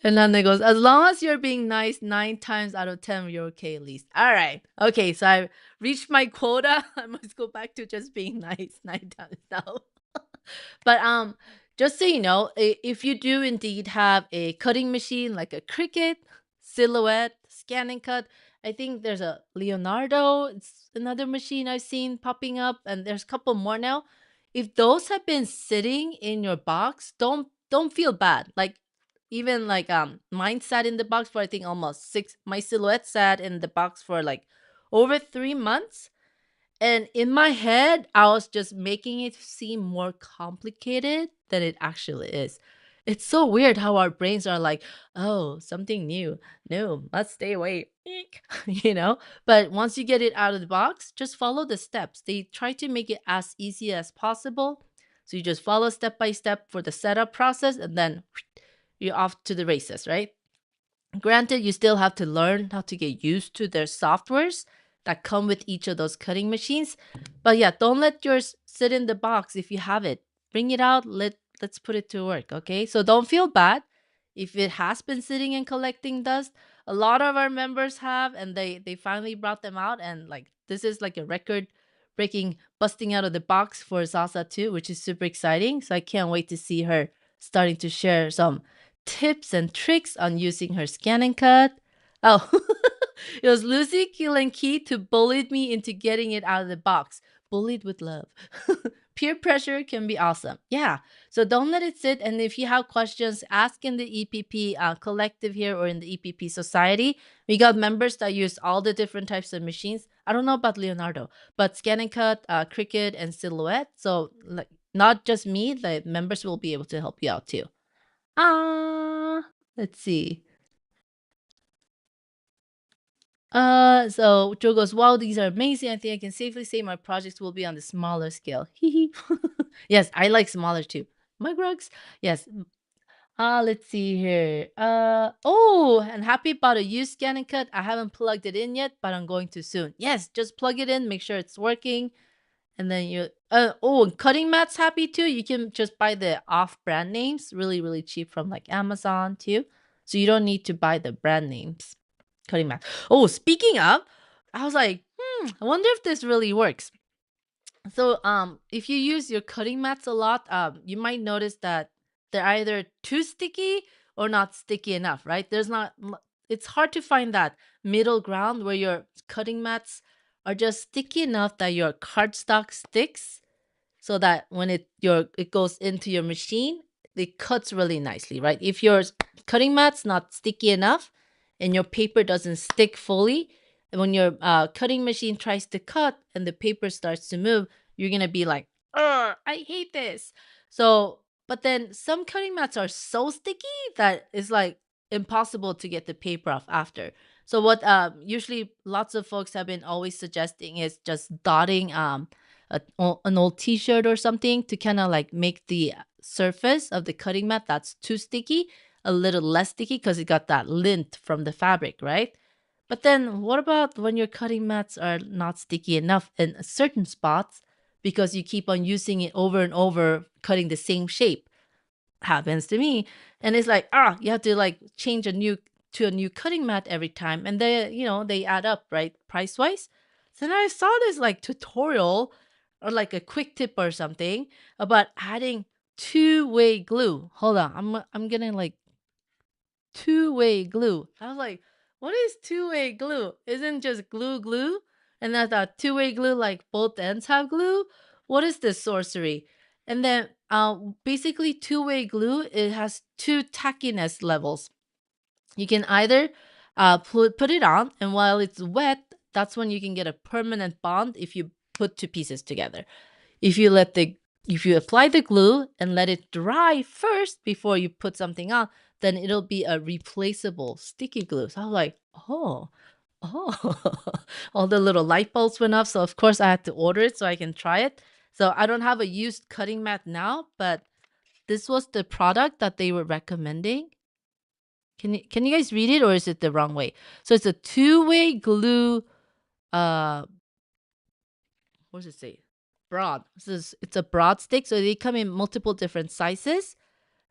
And then it goes, as long as you're being nice 9 times out of 10, you're okay, at least. All right. Okay, so I reached my quota. I must go back to just being nice 9 times now. But just so you know, if you do indeed have a cutting machine like a Cricut, Silhouette, Scan and Cut, I think there's a Leonardo. It's another machine I've seen popping up, and there's a couple more now. If those have been sitting in your box, don't feel bad. Like even like mine sat in the box for I think almost 6. My Silhouette sat in the box for like over 3 months. And in my head, I was just making it seem more complicated than it actually is. It's so weird how our brains are like, oh, something new. No, let's stay away. Eek. But once you get it out of the box, just follow the steps. They try to make it as easy as possible. So you just follow step by step for the setup process, and then you're off to the races, right? Granted, you still have to learn how to get used to their softwares that come with each of those cutting machines. But yeah, don't let yours sit in the box if you have it. Bring it out, let's put it to work, okay? So don't feel bad if it has been sitting and collecting dust. A lot of our members have, and they finally brought them out, and like this is like a record breaking busting out of the box for Zaza too, which is super exciting. So I can't wait to see her starting to share some tips and tricks on using her scan and cut. Oh, it was Lucy, Kill, and Key to bullied me into getting it out of the box. Bullied with love. Peer pressure can be awesome. Yeah. So don't let it sit. And if you have questions, ask in the EPP collective here or in the EPP society. We got members that use all the different types of machines. I don't know about Leonardo, but scan and cut, Cricut, and Silhouette. So like not just me, the members will be able to help you out too. Let's see. So Joe goes, wow, these are amazing. I think I can safely say my projects will be on the smaller scale. Hee Yes, I like smaller too. Mug rugs? Yes. Let's see here. Oh, and happy about a used scan and cut. I haven't plugged it in yet, but I'm going to soon. Yes, just plug it in, make sure it's working. And then you oh, and cutting mats happy too. You can just buy the off brand names, really, really cheap from like Amazon too. So you don't need to buy the brand names. Cutting mat. Oh, speaking of, I was like, I wonder if this really works. So if you use your cutting mats a lot, you might notice that they're either too sticky or not sticky enough, right? It's hard to find that middle ground where your cutting mats are just sticky enough that your cardstock sticks so that when it goes into your machine, it cuts really nicely, right? If your cutting mat's not sticky enough and your paper doesn't stick fully, and when your cutting machine tries to cut and the paper starts to move, you're gonna be like, "Ugh, I hate this." So, but then some cutting mats are so sticky that it's like impossible to get the paper off after. So what usually lots of folks have been always suggesting is just dotting an old t-shirt or something to kind of like make the surface of the cutting mat that's too sticky a little less sticky because it got that lint from the fabric, right? But then what about when your cutting mats are not sticky enough in certain spots because you keep on using it over and over, cutting the same shape? Happens to me. And it's like, you have to like change a new cutting mat every time. And they add up, right? Price wise. So then I saw this like tutorial or like a quick tip or something about adding two-way glue. Hold on. I'm getting like two-way glue. I was like, what is two-way glue? Isn't just glue? And I thought two-way glue, like both ends have glue? What is this sorcery? And then basically two-way glue, it has two tackiness levels. You can either put it on, and while it's wet, that's when you can get a permanent bond if you put two pieces together. If you apply the glue and let it dry first before you put something on, then it'll be a replaceable sticky glue. So I was like, oh, all the little light bulbs went off. So of course I had to order it so I can try it. So I don't have a used cutting mat now, but this was the product that they were recommending. Can you guys read it or is it the wrong way? So it's a two-way glue. What does it say? Broad. It's a broad stick, so they come in multiple different sizes.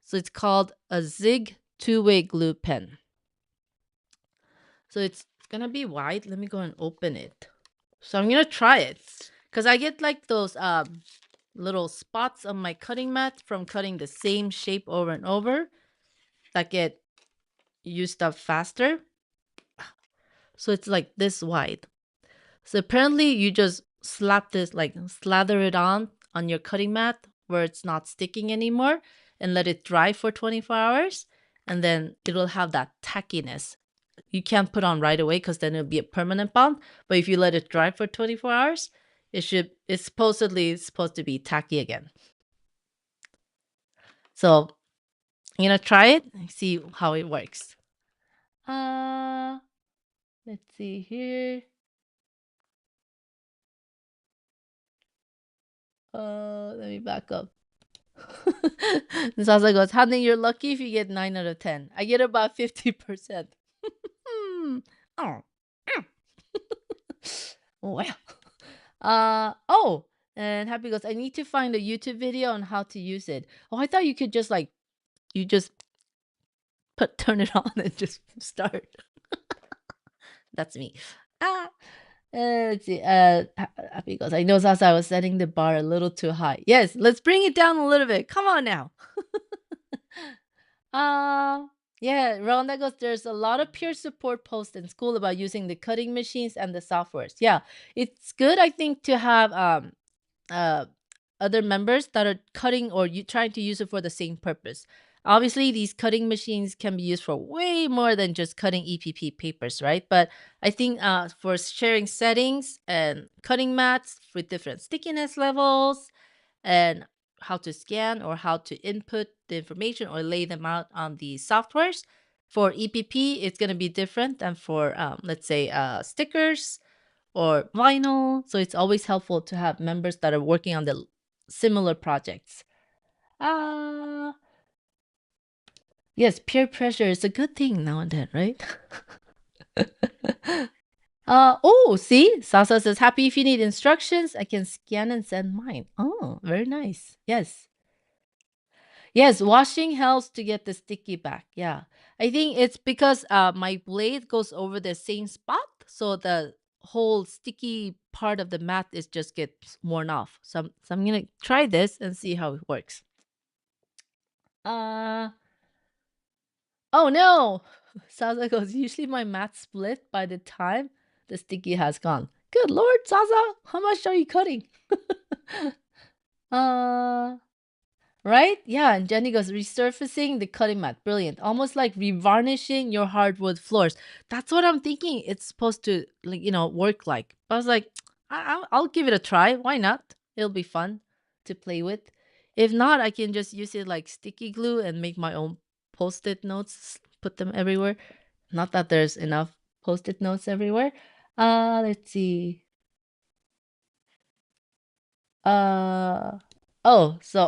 So it's called a Zig two-way glue pen. So it's gonna be wide. Let me go and open it. So I'm gonna try it because I get like those little spots on my cutting mat from cutting the same shape over and over that get used up faster. So it's like this wide. So apparently you just slap this, like slather it on your cutting mat where it's not sticking anymore and let it dry for 24 hours. And then it'll have that tackiness. You can't put on right away because then it'll be a permanent bond. But if you let it dry for 24 hours, it's supposed to be tacky again. So I'm gonna try it and see how it works. Let's see here. Let me back up. And Sasa goes, honey, you're lucky if you get 9 out of 10. I get about 50%. Hmm. Oh. Well. Oh, and Happy goes, I need to find a YouTube video on how to use it. Oh, I thought you could just like, you just turn it on and just start. That's me. Ah. Let's see. Happy goes, I know Sasa, I was setting the bar a little too high. Yes, let's bring it down a little bit. Come on now. Uh, yeah, Rhonda goes, there's a lot of peer support posts in school about using the cutting machines and the softwares. Yeah, it's good, I think, to have uh other members that are cutting or you trying to use it for the same purpose. Obviously, these cutting machines can be used for way more than just cutting EPP papers, right? But I think for sharing settings and cutting mats with different stickiness levels and how to scan or how to input the information or lay them out on the softwares. For EPP, it's going to be different than for, let's say, stickers or vinyl. So it's always helpful to have members that are working on the similar projects. Uh, yes, peer pressure is a good thing now and then, right? Oh, see, Sasa says, happy if you need instructions, I can scan and send mine. Oh, very nice. Yes. Yes, washing helps to get the sticky back. Yeah. I think it's because my blade goes over the same spot, so the whole sticky part of the mat is just gets worn off. So I'm gonna try this and see how it works. Uh oh no. Sasa goes, usually my mat split by the time the sticky has gone. Good lord, Sasa, how much are you cutting? uh Right? Yeah, and Jenny goes, resurfacing the cutting mat. Brilliant. Almost like revarnishing your hardwood floors. That's what I'm thinking it's supposed to, like, work like. But I was like, I'll give it a try. Why not? It'll be fun to play with. If not, I can just use it like sticky glue and make my own post-it notes, put them everywhere. Not that there's enough post-it notes everywhere. Let's see. Uh so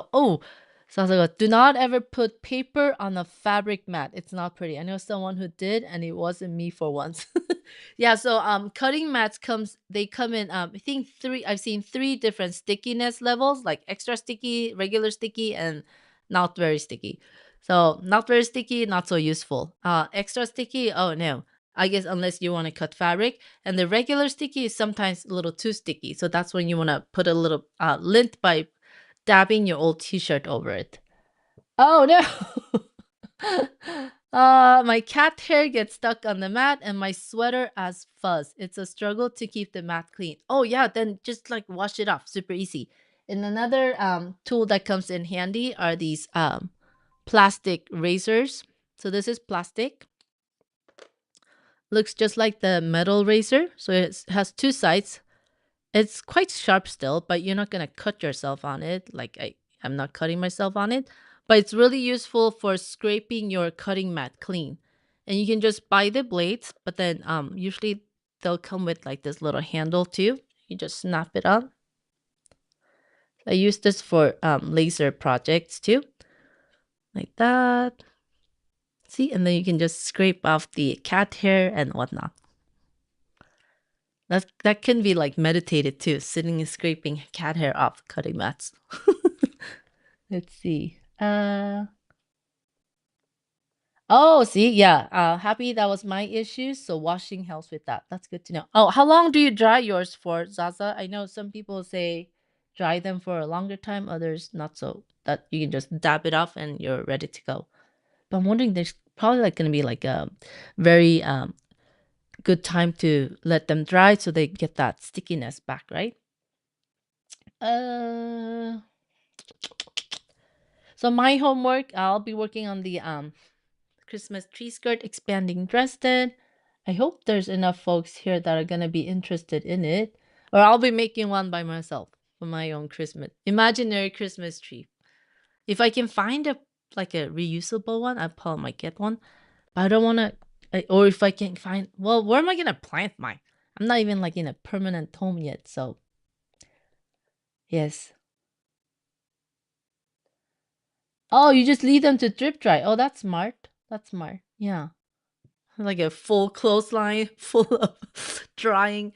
I was like, do not ever put paper on a fabric mat. It's not pretty. I know someone who did, and it wasn't me for once. Yeah, so cutting mats they come in I think I've seen three different stickiness levels, like extra sticky, regular sticky, and not very sticky. So not very sticky, not so useful. Extra sticky, oh no. I guess unless you want to cut fabric. And the regular sticky is sometimes a little too sticky. So that's when you want to put a little lint by dabbing your old t-shirt over it. Oh no. My cat hair gets stuck on the mat and my sweater has fuzz. It's a struggle to keep the mat clean. Oh yeah, then just like wash it off. Super easy. And another tool that comes in handy are these plastic razors. So this is plastic. Looks just like the metal razor. So it has two sides. It's quite sharp still, but you're not gonna cut yourself on it. Like I'm not cutting myself on it. But it's really useful for scraping your cutting mat clean. And you can just buy the blades, but then usually they'll come with like this little handle too. You just snap it on. I use this for laser projects too. Like that. See, and then you can just scrape off the cat hair and whatnot. That can be like meditated too, sitting and scraping cat hair off cutting mats. Let's see. Oh, see, yeah. Happy that was my issue. So washing helps with that. That's good to know. Oh, how long do you dry yours for, Zaza? I know some people say dry them for a longer time, others not so. That you can just dab it off and you're ready to go. But I'm wondering, there's probably like going to be like a very good time to let them dry so they get that stickiness back, right? Uh, so my homework, I'll be working on the Christmas tree skirt expanding Dresden. I hope there's enough folks here that are gonna be interested in it, or I'll be making one by myself for my own Christmas imaginary Christmas tree. If I can find a like a reusable one, I probably might get one. But I don't want to, or if I can find, well, where am I gonna plant mine? I'm not even like in a permanent home yet, so yes. Oh, you just leave them to drip dry. Oh, that's smart. That's smart. Yeah. Like a full clothesline full of drying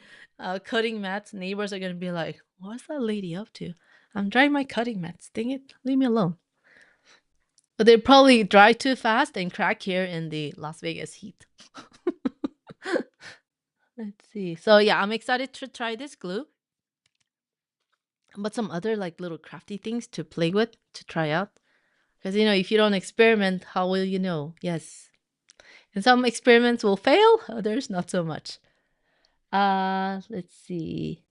cutting mats. Neighbors are gonna be like, what's that lady up to? I'm drying my cutting mats. Dang it, leave me alone. But they probably dry too fast and crack here in the Las Vegas heat. Let's see. So yeah, I'm excited to try this glue. But some other like little crafty things to play with to try out. Because if you don't experiment, how will you know? Yes. And some experiments will fail, others not so much. Let's see.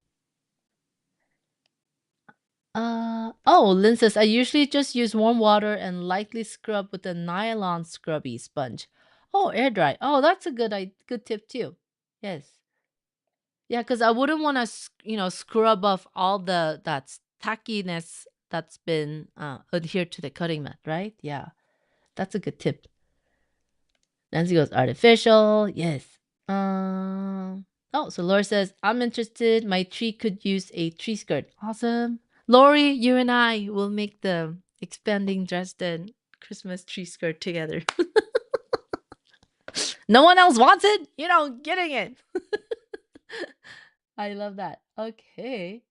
Oh, Lynn says I usually just use warm water and lightly scrub with a nylon scrubby sponge. Oh, air dry. Oh, that's a good tip too. Yes. Yeah, because I wouldn't want to, scrub off all that tackiness that's been adhered to the cutting mat, right? Yeah, that's a good tip. Nancy goes artificial. Yes. Oh, so Laura says I'm interested. My tree could use a tree skirt. Awesome. Lori, you and I will make the expanding Dresden Christmas tree skirt together. No one else wants it. Getting it. I love that. Okay.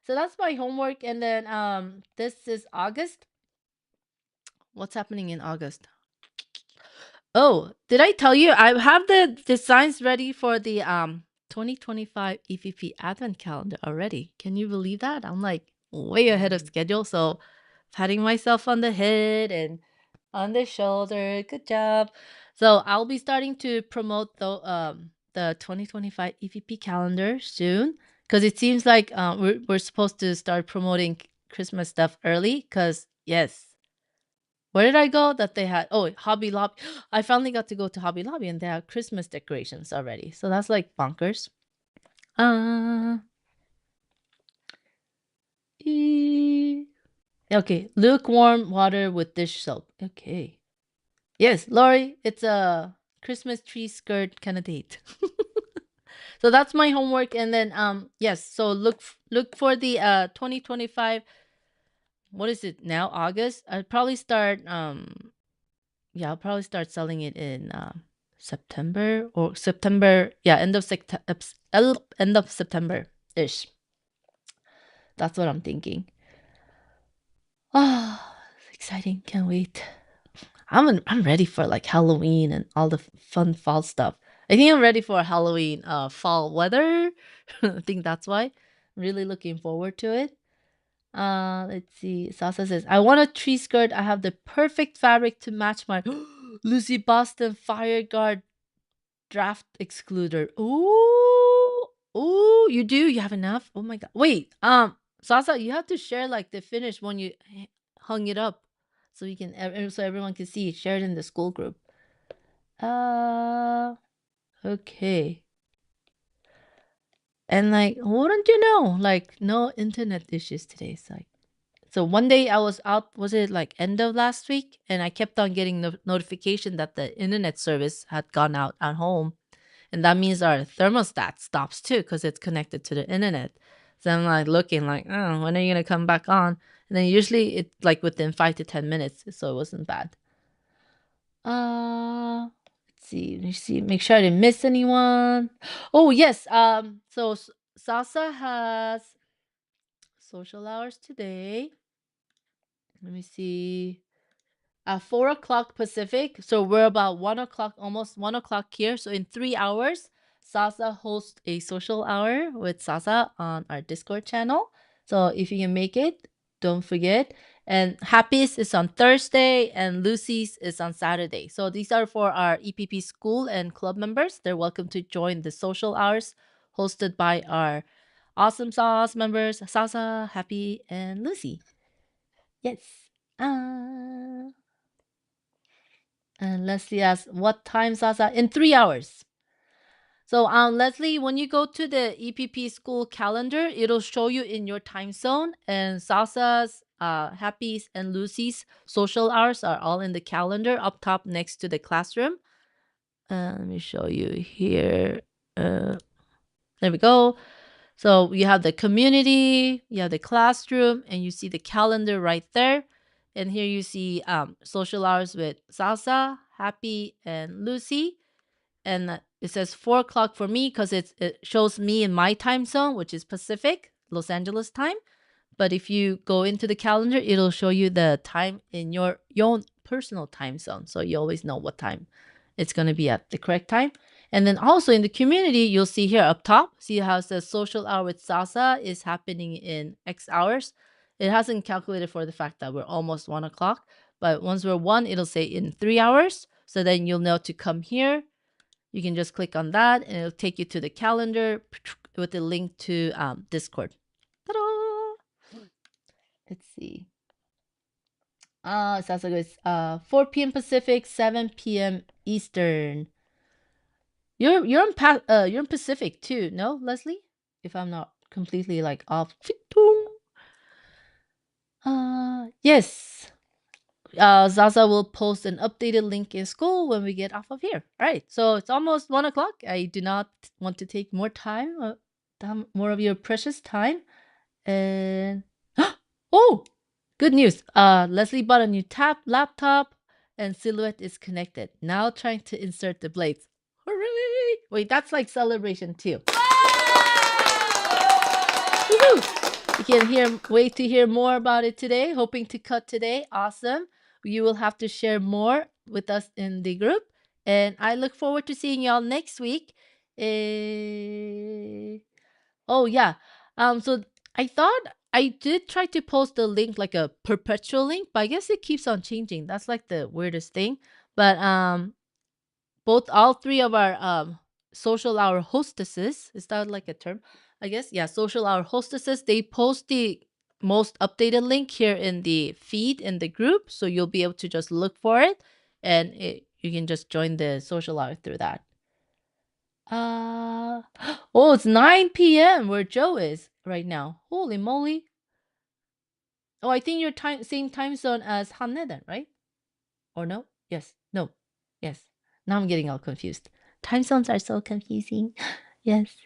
So that's my homework. And then this is August. What's happening in August? Oh, did I tell you I have the designs ready for the 2025 EVP Advent calendar already? Can you believe that? I'm like way ahead of schedule. So patting myself on the head and on the shoulder. Good job. So I'll be starting to promote the 2025 EVP calendar soon because it seems like we're supposed to start promoting Christmas stuff early. Because yes, where did I go that they had? Oh, Hobby Lobby. I finally got to go to Hobby Lobby and they have Christmas decorations already. So that's like bonkers. Uh, okay, lukewarm water with dish soap. Okay. Yes, Lori, it's a Christmas tree skirt kind of date. So that's my homework, and then yes, so look for the 2025. What is it now? August. I'll probably start yeah, I'll probably start selling it in September or September. Yeah, end of September ish. That's what I'm thinking. Ah, exciting! Can't wait. I'm ready for like Halloween and all the fun fall stuff. I think I'm ready for Halloween fall weather. I think that's why. I'm really looking forward to it. Let's see. Sasa says, I want a tree skirt. I have the perfect fabric to match my Lucy Boston Fire Guard draft excluder. Ooh. Ooh, you do? You have enough? Oh my god. Wait, Sasa, you have to share like the finish when you hung it up so you can so everyone can see. Share it in the school group. Uh okay. And like, wouldn't you know? Like no internet issues today. So one day I was out, was it like end of last week? And I kept on getting notification that the internet service had gone out at home. And that means our thermostat stops too because it's connected to the internet. So I'm like looking like, oh, when are you going to come back on? And then usually it's like within 5 to 10 minutes. So it wasn't bad. Let's see. Let me see. Make sure I didn't miss anyone. Oh, yes. So Sasa has social hours today. Let me see. At 4 o'clock Pacific. So we're about 1 o'clock, almost 1 o'clock here. So in 3 hours, Sasa hosts a social hour with Sasa on our Discord channel. So if you can make it, don't forget. And Happy's is on Thursday and Lucy's is on Saturday. So these are for our EPP school and club members. They're welcome to join the social hours hosted by our awesome sauce members, Sasa, Happy, and Lucy. Yes. Uh, and Leslie asks, what time, Sasa? In 3 hours. So, Leslie, when you go to the EPP school calendar, it'll show you in your time zone. And Sasa's, Happy's, and Lucy's social hours are all in the calendar up top next to the classroom. Let me show you here. There we go. So you have the community, you have the classroom, and you see the calendar right there. And here you see social hours with Salsa, Happy, and Lucy. And it says 4 o'clock for me because it shows me in my time zone, which is Pacific, Los Angeles time. But if you go into the calendar, it'll show you the time in your own personal time zone. So you always know what time it's going to be at the correct time. And then also in the community, you'll see here up top, see how it says social hour with Salsa is happening in X hours. It hasn't calculated for the fact that we're almost 1 o'clock. But once we're 1, it'll say in 3 hours. So then you'll know to come here. You can just click on that and it'll take you to the calendar with the link to Discord. Ta-da! Let's see. Salsa goes 4 p.m. Pacific, 7 p.m. Eastern. You're in Pacific too, no, Leslie? If I'm not completely like off. Yes. Zaza will post an updated link in school when we get off of here. All right, so it's almost 1 o'clock. I do not want to take more time, more of your precious time. And oh, good news. Leslie bought a new laptop, and Silhouette is connected. Now trying to insert the blades. Hooray! Wait, that's like celebration too. Woohoo! You can wait to hear more about it today. Hoping to cut today. Awesome. You will have to share more with us in the group. And I look forward to seeing y'all next week. Oh yeah. So I thought I did try to post a link, like a perpetual link, but I guess it keeps on changing. That's like the weirdest thing. But all three of our social hour hostesses, is that like a term? I guess, yeah, social hour hostesses, they post the most updated link here in the feed in the group, so you'll be able to just look for it, and you can just join the social hour through that. Oh, it's 9 p.m. where Joe is right now. Holy moly. Oh, I think you're same time zone as Hanne then, right? Or no? Yes. No. Yes. Now I'm getting all confused. Time zones are so confusing. Yes.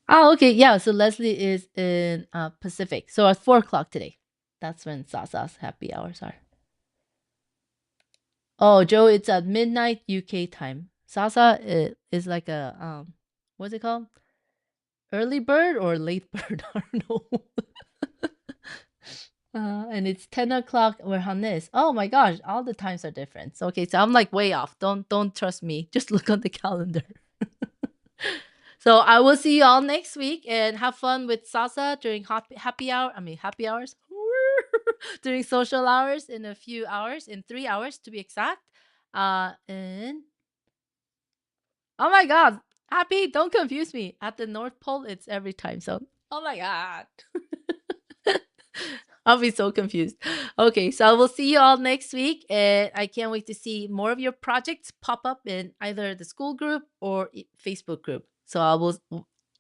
Oh, okay. Yeah. So Leslie is in Pacific. So at 4 o'clock today. That's when Sasa's happy hours are. Oh, Joe, it's at midnight UK time. Sasa is like a what's it called? Early bird or late bird? I don't know. And it's 10 o'clock where Han is. Oh my gosh, all the times are different. So, okay, so I'm like way off. Don't trust me. Just look on the calendar. So I will see you all next week and have fun with Salsa during happy hours. During social hours in a few hours, in 3 hours to be exact. And oh my god, Happy, don't confuse me. At the North Pole, it's every time zone. Oh my god. I'll be so confused. Okay, so I will see you all next week, and I can't wait to see more of your projects pop up in either the school group or Facebook group. So I will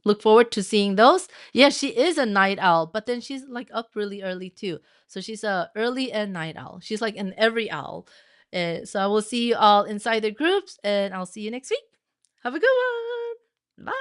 look forward to seeing those. Yeah, she is a night owl, but then she's like up really early too. So she's a early and night owl. She's like an every owl. So I will see you all inside the groups, and I'll see you next week. Have a good one. Bye.